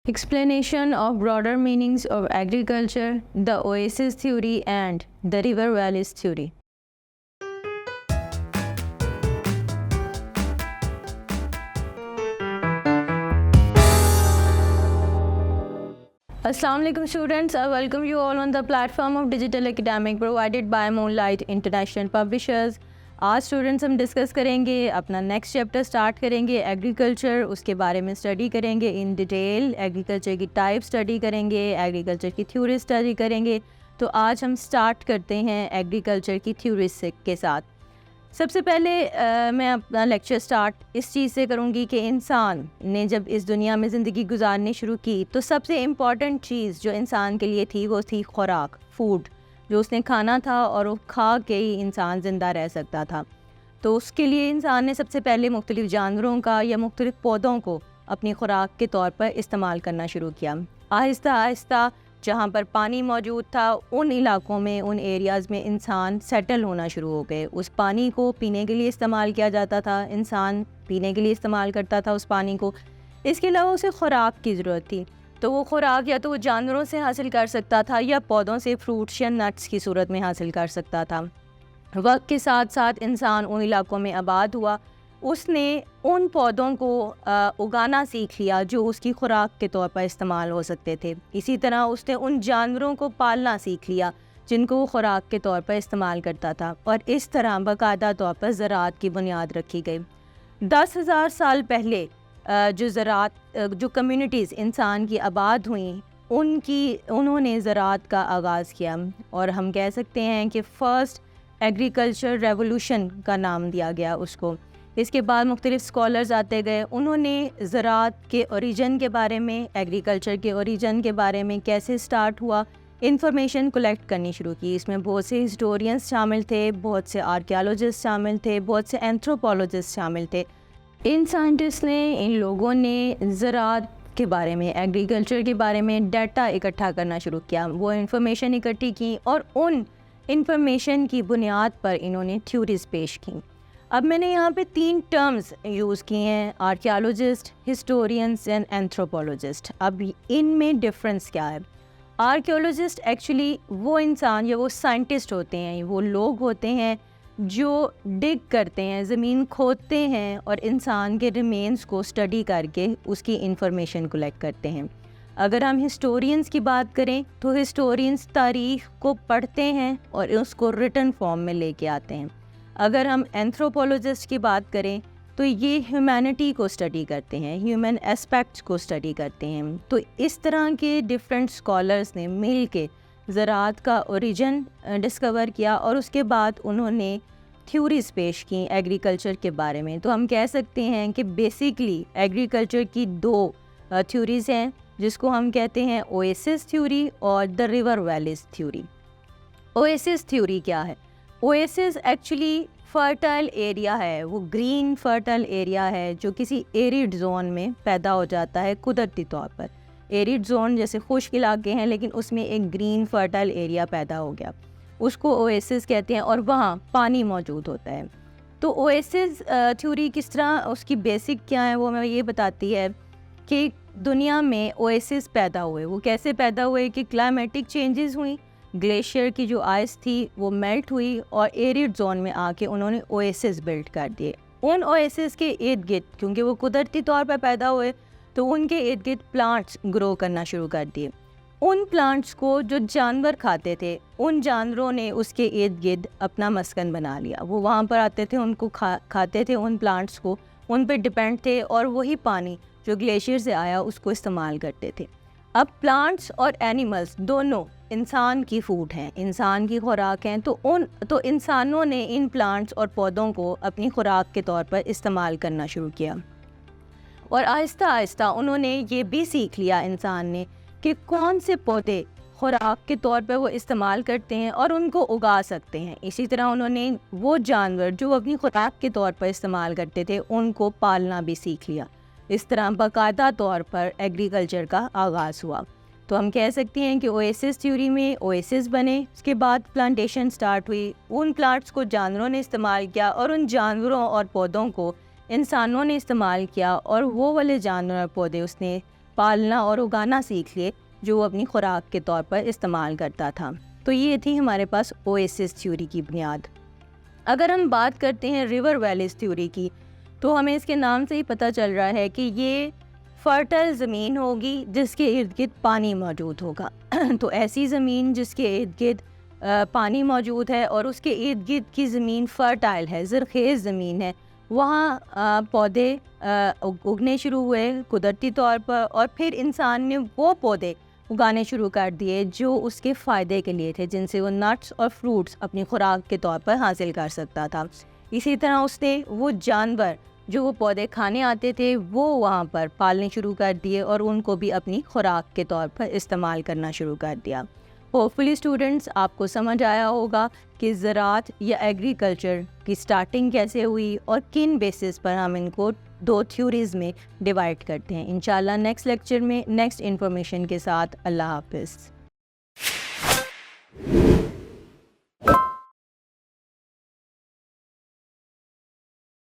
Explanation of broader meanings of agriculture, the oasis theory and the river valleys theory. Assalamu alaikum students, I welcome you all on the platform of Digital Academic provided by Moonlight International Publishers. آج students ہم discuss کریں گے اپنا next chapter start کریں گے agriculture, اس کے بارے میں اسٹڈی کریں گے ان ڈیٹیل، ایگریکلچر کی ٹائپ اسٹڈی کریں گے، ایگریکلچر کی تھیوری اسٹڈی کریں گے. تو آج ہم اسٹارٹ کرتے ہیں ایگریکلچر کی تھیوریز کے ساتھ. سب سے پہلے میں اپنا لیکچر اسٹارٹ اس چیز سے کروں گی کہ انسان نے جب اس دنیا میں زندگی گزارنی شروع کی تو سب سے امپورٹنٹ چیز جو انسان کے لیے تھی وہ تھی خوراک، فوڈ، جو اس نے کھانا تھا اور وہ کھا کے ہی انسان زندہ رہ سکتا تھا. تو اس کے لیے انسان نے سب سے پہلے مختلف جانوروں کا یا مختلف پودوں کو اپنی خوراک کے طور پر استعمال کرنا شروع کیا. آہستہ آہستہ جہاں پر پانی موجود تھا ان علاقوں میں، ان ایریاز میں انسان سیٹل ہونا شروع ہو گئے. اس پانی کو پینے کے لیے استعمال کیا جاتا تھا، انسان پینے کے لیے استعمال کرتا تھا اس پانی کو. اس کے علاوہ اسے خوراک کی ضرورت تھی، تو وہ خوراک یا تو وہ جانوروں سے حاصل کر سکتا تھا یا پودوں سے فروٹس یا نٹس کی صورت میں حاصل کر سکتا تھا. وقت کے ساتھ ساتھ انسان ان علاقوں میں آباد ہوا، اس نے ان پودوں کو اگانا سیکھ لیا جو اس کی خوراک کے طور پر استعمال ہو سکتے تھے. اسی طرح اس نے ان جانوروں کو پالنا سیکھ لیا جن کو وہ خوراک کے طور پر استعمال کرتا تھا، اور اس طرح باقاعدہ طور پر زراعت کی بنیاد رکھی گئی. 10,000 سال پہلے جو کمیونٹیز انسان کی آباد ہوئیں انہوں نے زراعت کا آغاز کیا، اور ہم کہہ سکتے ہیں کہ فرسٹ ایگریکلچر ریولوشن کا نام دیا گیا اس کو. اس کے بعد مختلف اسکالرز آتے گئے، انہوں نے زراعت کے اوریجن کے بارے میں، ایگریکلچر کے اوریجن کے بارے میں، کیسے سٹارٹ ہوا، انفارمیشن کلیکٹ کرنی شروع کی. اس میں بہت سے ہسٹورینس شامل تھے، بہت سے آرکیالوجسٹ شامل تھے، بہت سے اینتھروپولوجسٹ شامل تھے. ان سائنٹسٹ نے، ان لوگوں نے زراعت کے بارے میں، ایگریکلچر کے بارے میں ڈیٹا اکٹھا کرنا شروع کیا. وہ انفارمیشن اکٹھی کی اور ان انفارمیشن کی بنیاد پر انہوں نے تھیوریز پیش کیں. اب میں نے یہاں پہ 3 ٹرمز یوز کی ہیں، آرکیالوجسٹ، ہسٹورینس اینڈ اینتھروپولوجسٹ. اب ان میں ڈفرینس کیا ہے؟ آرکیالوجسٹ ایکچولی وہ انسان یا وہ سائنٹسٹ ہوتے ہیں، وہ لوگ ہوتے ہیں جو ڈگ کرتے ہیں، زمین کھودتے ہیں اور انسان کے ریمینز کو اسٹڈی کر کے اس کی انفارمیشن کلیکٹ کرتے ہیں. اگر ہم ہسٹورینس کی بات کریں تو ہسٹورینس تاریخ کو پڑھتے ہیں اور اس کو ریٹن فارم میں لے کے آتے ہیں. اگر ہم اینتھروپولوجسٹ کی بات کریں تو یہ ہیومینٹی کو اسٹڈی کرتے ہیں، ہیومن اسپیکٹس کو اسٹڈی کرتے ہیں. تو اس طرح کے ڈفرینٹ اسکالرس نے مل کے زراعت کا اوریجن ڈسکور کیا، اور اس کے بعد انہوں نے تھیوریز پیش کی ایگریکلچر کے بارے میں. تو ہم کہہ سکتے ہیں کہ بیسیکلی ایگریکلچر کی 2 تھیوریز ہیں جس کو ہم کہتے ہیں اویسس تھیوری اور the river valleys theory. Oasis theory کیا ہے؟ اویسس ایکچولی فرٹائل ایریا ہے، وہ گرین فرٹائل ایریا ہے جو کسی ایریڈ زون میں پیدا ہو جاتا ہے قدرتی طور پر. ایریڈ زون جیسے خشک علاقے ہیں لیکن اس میں ایک گرین فرٹائل ایریا پیدا ہو گیا، اس کو اویسس کہتے ہیں، اور وہاں پانی موجود ہوتا ہے. تو اویسس تھیوری کس طرح، اس کی بیسک کیا ہے وہ میں یہ بتاتی ہے کہ دنیا میں اویسس پیدا ہوئے. وہ کیسے پیدا ہوئے کہ کلائمیٹک چینجز ہوئیں، گلیشیئر کی جو آئس تھی وہ میلٹ ہوئی اور ایریڈ زون میں آ کے انہوں نے اویسس بلڈ کر دیے. ان اویسس کے ارد گرد، کیونکہ وہ قدرتی طور پر پیدا ہوئے، تو ان کے ارد گرد پلانٹس گرو کرنا شروع کر دیے. ان پلانٹس کو جو جانور کھاتے تھے، ان جانوروں نے اس کے ارد گرد اپنا مسکن بنا لیا. وہ وہاں پر آتے تھے، ان کو کھاتے تھے، ان پلانٹس کو، ان پہ ڈپینڈ تھے، اور وہی پانی جو گلیشیئر سے آیا اس کو استعمال کرتے تھے. اب پلانٹس اور اینیملس دونوں انسان کی فوڈ ہیں، انسان کی خوراک ہیں. تو انسانوں نے ان پلانٹس اور پودوں کو اپنی خوراک کے طور پر استعمال کرنا شروع کیا، اور آہستہ آہستہ انہوں نے یہ بھی سیکھ لیا انسان نے کہ کون سے پودے خوراک کے طور پر وہ استعمال کرتے ہیں اور ان کو اگا سکتے ہیں. اسی طرح انہوں نے وہ جانور جو اپنی خوراک کے طور پر استعمال کرتے تھے ان کو پالنا بھی سیکھ لیا. اس طرح باقاعدہ طور پر ایگریکلچر کا آغاز ہوا. تو ہم کہہ سکتے ہیں کہ اویسس تھیوری میں اویسس بنے، اس کے بعد پلانٹیشن سٹارٹ ہوئی، ان پلانٹس کو جانوروں نے استعمال کیا اور ان جانوروں اور پودوں کو انسانوں نے استعمال کیا، اور وہ والے جانور اور پودے اس نے پالنا اور اگانا سیکھ لیے جو وہ اپنی خوراک کے طور پر استعمال کرتا تھا. تو یہ تھی ہمارے پاس اویسس تھیوری کی بنیاد. اگر ہم بات کرتے ہیں ریور ویلیز تھیوری کی تو ہمیں اس کے نام سے ہی پتہ چل رہا ہے کہ یہ فرٹائل زمین ہوگی جس کے ارد گرد پانی موجود ہوگا. تو ایسی زمین جس کے ارد گرد پانی موجود ہے اور اس کے ارد گرد کی زمین فرٹائل ہے, زرخیز زمین ہے, وہاں پودے اگنے شروع ہوئے قدرتی طور پر, اور پھر انسان نے وہ پودے اگانے شروع کر دیے جو اس کے فائدے کے لیے تھے, جن سے وہ نٹس اور فروٹس اپنی خوراک کے طور پر حاصل کر سکتا تھا. اسی طرح اس نے وہ جانور جو وہ پودے کھانے آتے تھے وہ وہاں پر پالنے شروع کر دیے اور ان کو بھی اپنی خوراک کے طور پر استعمال کرنا شروع کر دیا. ہوپفلی اسٹوڈنٹس آپ کو سمجھ آیا ہوگا کہ زراعت یا ایگریکلچر کی سٹارٹنگ کیسے ہوئی اور کن بیسس پر ہم ان کو 2 تھیوریز میں ڈیوائڈ کرتے ہیں. انشاءاللہ نیکسٹ لیکچر میں نیکسٹ انفارمیشن کے ساتھ. اللہ حافظ.